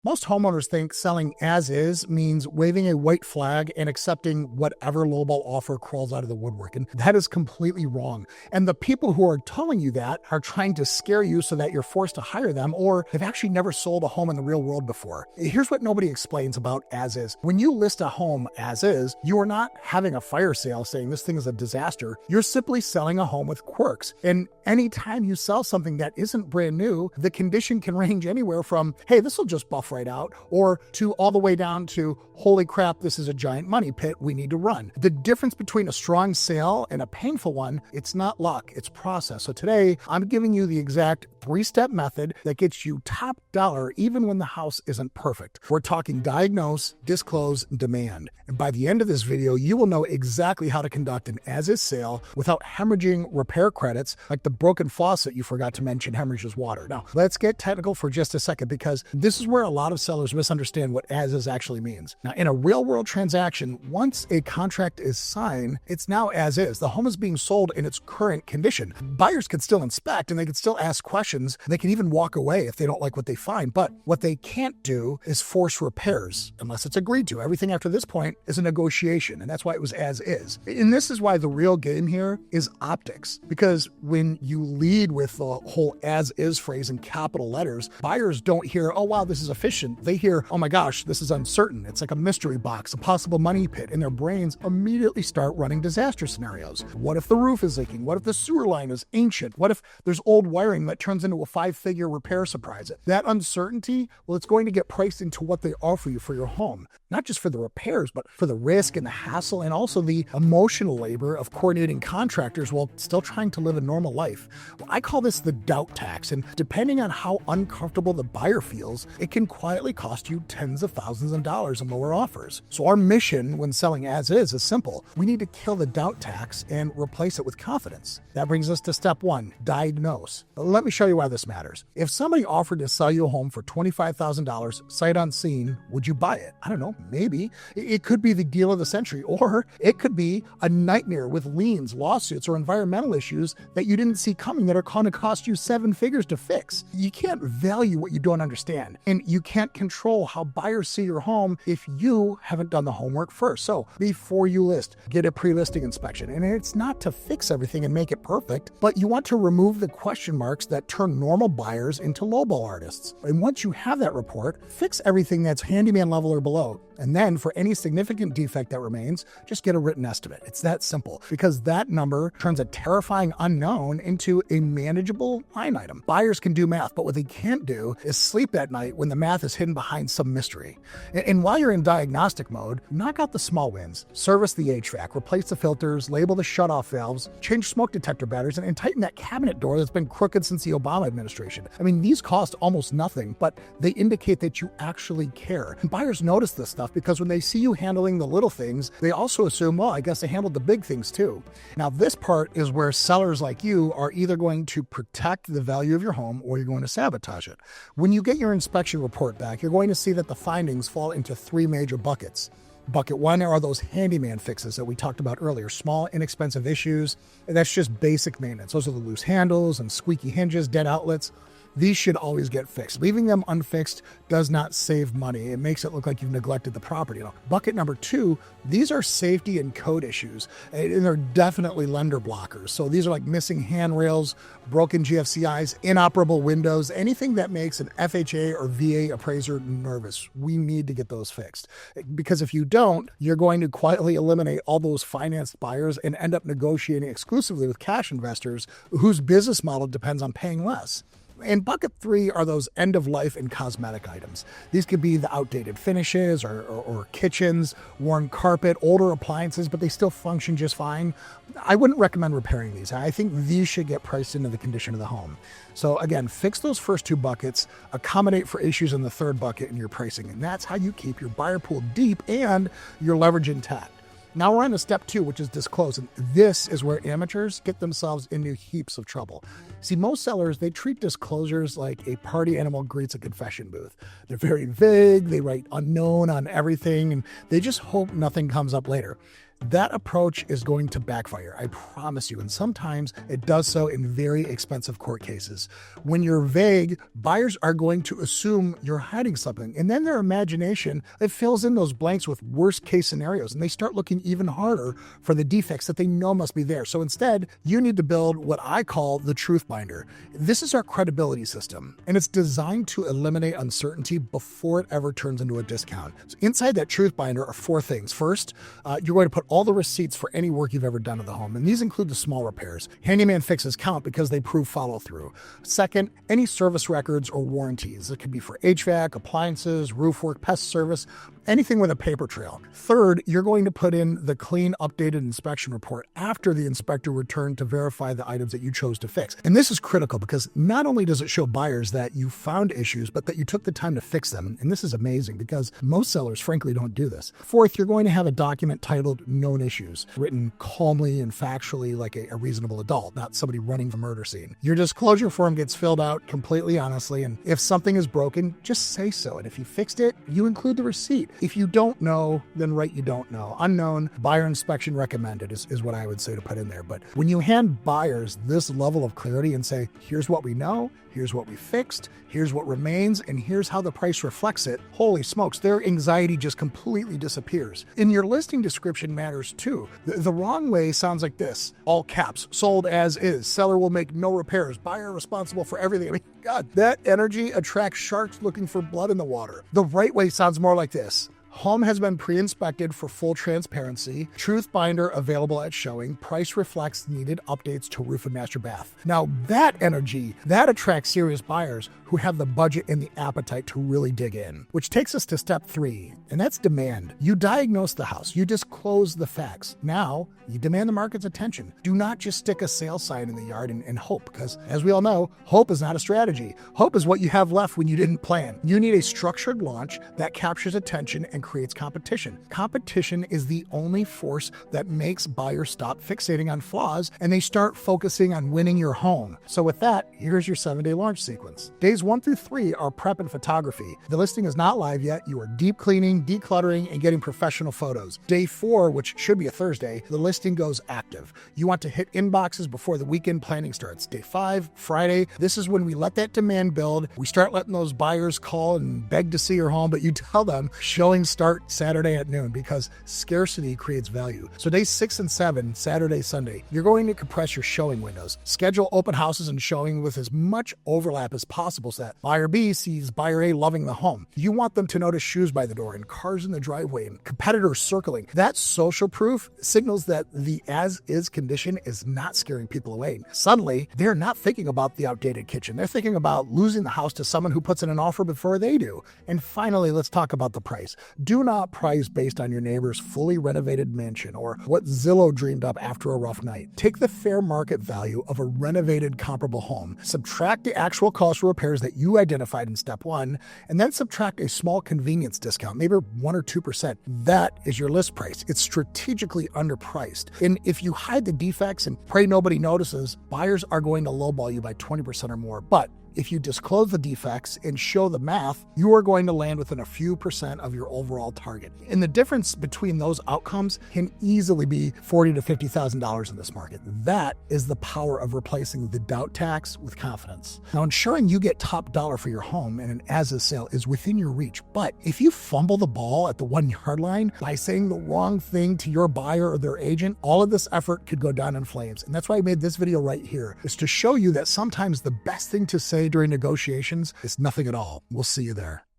Most homeowners think selling as is means waving a white flag and accepting whatever lowball offer crawls out of the woodwork. And that is completely wrong. And the people who are telling you that are trying to scare you so that you're forced to hire them, or they've actually never sold a home in the real world before. Here's what nobody explains about as is. When you list a home as is, you are not having a fire sale saying this thing is a disaster. You're simply selling a home with quirks. And anytime you sell something that isn't brand new, the condition can range anywhere from, hey, this will just buff right out, or to all the way down to, holy crap, this is a giant money pit we need to run. The difference between a strong sale and a painful one, it's not luck, it's process. So today, I'm giving you the exact 3-step method that gets you top dollar even when the house isn't perfect. We're talking diagnose, disclose, demand. And by the end of this video, you will know exactly how to conduct an as-is sale without hemorrhaging repair credits like the broken faucet you forgot to mention hemorrhages water. Now, let's get technical for just a second, because this is where a lot of sellers misunderstand what as-is actually means. Now, in a real-world transaction, once a contract is signed, it's now as-is. The home is being sold in its current condition. Buyers can still inspect and they can still ask questions. They can even walk away if they don't like what they find. But what they can't do is force repairs unless it's agreed to. Everything after this point is a negotiation, and that's why it was as-is. And this is why the real game here is optics, because when you lead with the whole as-is phrase in capital letters, buyers don't hear, oh wow, this is efficient. They hear, oh my gosh, this is uncertain. It's like a mystery box, a possible money pit, and their brains immediately start running disaster scenarios. What if the roof is leaking? What if the sewer line is ancient? What if there's old wiring that turns into a 5-figure repair surprise? That uncertainty, well, it's going to get priced into what they offer you for your home. Not just for the repairs, but for the risk and the hassle, and also the emotional labor of coordinating contractors while still trying to live a normal life. Well, I call this the doubt tax, and depending on how uncomfortable the buyer feels, it can quietly cost you tens of thousands of dollars in lower offers. So our mission when selling as is simple. We need to kill the doubt tax and replace it with confidence. That brings us to step 1, diagnose. Let me show you why this matters. If somebody offered to sell you a home for $25,000 sight unseen, would you buy it? I don't know, maybe. It could be the deal of the century, or it could be a nightmare with liens, lawsuits, or environmental issues that you didn't see coming that are going to cost you 7 figures to fix. You can't value what you don't understand, and you can't control how buyers see your home if you haven't done the homework first. So before you list, get a pre-listing inspection. And it's not to fix everything and make it perfect, but you want to remove the question marks that turn normal buyers into lowball artists. And once you have that report, fix everything that's handyman level or below. And then for any significant defect that remains, just get a written estimate. It's that simple, because that number turns a terrifying unknown into a manageable line item. Buyers can do math, but what they can't do is sleep at night when the math is hidden behind some mystery. And while you're in diagnostic mode, knock out the small wins. Service the HVAC, replace the filters, label the shutoff valves, change smoke detector batteries, and tighten that cabinet door that's been crooked since the Obama administration. I mean, these cost almost nothing, but they indicate that you actually care. And buyers notice this stuff because when they see you handling the little things, they also assume, well, I guess they handled the big things too. Now, this part is where sellers like you are either going to protect the value of your home or you're going to sabotage it. When you get your inspection report back, you're going to see that the findings fall into 3 major buckets. Bucket 1 are those handyman fixes that we talked about earlier, small, inexpensive issues. And that's just basic maintenance. Those are the loose handles and squeaky hinges, dead outlets. These should always get fixed. Leaving them unfixed does not save money. It makes it look like you've neglected the property. Bucket number 2, these are safety and code issues, and they're definitely lender blockers. So these are like missing handrails, broken GFCIs, inoperable windows, anything that makes an FHA or VA appraiser nervous. We need to get those fixed, because if you don't, you're going to quietly eliminate all those financed buyers and end up negotiating exclusively with cash investors whose business model depends on paying less. And bucket 3 are those end-of-life and cosmetic items. These could be the outdated finishes or kitchens, worn carpet, older appliances, but they still function just fine. I wouldn't recommend repairing these. I think these should get priced into the condition of the home. So again, fix those first 2 buckets, accommodate for issues in the 3rd bucket in your pricing, and that's how you keep your buyer pool deep and your leverage intact. Now we're on to step 2, which is disclose. And this is where amateurs get themselves into heaps of trouble. See, most sellers, they treat disclosures like a party animal greets a confession booth. They're very vague, they write unknown on everything, and they just hope nothing comes up later. that approach is going to backfire, I promise you. And sometimes it does so in very expensive court cases. When you're vague, buyers are going to assume you're hiding something. And then their imagination, it fills in those blanks with worst case scenarios. And they start looking even harder for the defects that they know must be there. So instead, you need to build what I call the truth binder. This is our credibility system, and it's designed to eliminate uncertainty before it ever turns into a discount. So inside that truth binder are 4 things. First, you're going to put all the receipts for any work you've ever done to the home, and these include the small repairs. Handyman fixes count because they prove follow-through. Second, any service records or warranties. It could be for HVAC, appliances, roof work, pest service, anything with a paper trail. Third, you're going to put in the clean, updated inspection report after the inspector returned to verify the items that you chose to fix. And this is critical because not only does it show buyers that you found issues, but that you took the time to fix them. And this is amazing because most sellers, frankly, don't do this. Fourth, you're going to have a document titled Known Issues, written calmly and factually like a reasonable adult, not somebody running the murder scene. Your disclosure form gets filled out completely honestly, and if something is broken, just say so. And if you fixed it, you include the receipt. If you don't know, then write you don't know. Unknown, buyer inspection recommended is what I would say to put in there. But when you hand buyers this level of clarity and say, here's what we know, here's what we fixed, here's what remains, and here's how the price reflects it, holy smokes, their anxiety just completely disappears. In your listing description matters too. The wrong way sounds like this, all caps, sold as is, seller will make no repairs, buyer responsible for everything. I mean, God, that energy attracts sharks looking for blood in the water. The right way sounds more like this. Home has been pre-inspected for full transparency. Truth binder available at showing. Price reflects needed updates to roof and master bath. Now that energy, that attracts serious buyers who have the budget and the appetite to really dig in. Which takes us to step 3, and that's demand. You diagnose the house. You disclose the facts. Now you demand the market's attention. Do not just stick a sale sign in the yard and hope, because as we all know, hope is not a strategy. Hope is what you have left when you didn't plan. You need a structured launch that captures attention and creates competition. Competition is the only force that makes buyers stop fixating on flaws and they start focusing on winning your home. So with that, here's your 7-day launch sequence. Days 1 through 3 are prep and photography. The listing is not live yet. You are deep cleaning, decluttering, and getting professional photos. Day 4, which should be a Thursday, the listing goes active. You want to hit inboxes before the weekend planning starts. Day 5, Friday, this is when we let that demand build. We start letting those buyers call and beg to see your home, but you tell them showing start Saturday at noon because scarcity creates value. So days 6 and 7, Saturday, Sunday, you're going to compress your showing windows. Schedule open houses and showing with as much overlap as possible so that buyer B sees buyer A loving the home. You want them to notice shoes by the door and cars in the driveway and competitors circling. That social proof signals that the as-is condition is not scaring people away. Suddenly, they're not thinking about the outdated kitchen. They're thinking about losing the house to someone who puts in an offer before they do. And finally, let's talk about the price. Do not price based on your neighbor's fully renovated mansion or what Zillow dreamed up after a rough night. Take the fair market value of a renovated comparable home, subtract the actual cost for repairs that you identified in step 1, and then subtract a small convenience discount, maybe 1 or 2%. That is your list price. It's strategically underpriced. And if you hide the defects and pray nobody notices, buyers are going to lowball you by 20% or more. But if you disclose the defects and show the math, you are going to land within a few percent of your overall target. And the difference between those outcomes can easily be $40,000 to $50,000 in this market. That is the power of replacing the doubt tax with confidence. Now, ensuring you get top dollar for your home in an as-is sale is within your reach. But if you fumble the ball at the 1-yard line by saying the wrong thing to your buyer or their agent, all of this effort could go down in flames. And that's why I made this video right here, is to show you that sometimes the best thing to say during negotiations is nothing at all. We'll see you there.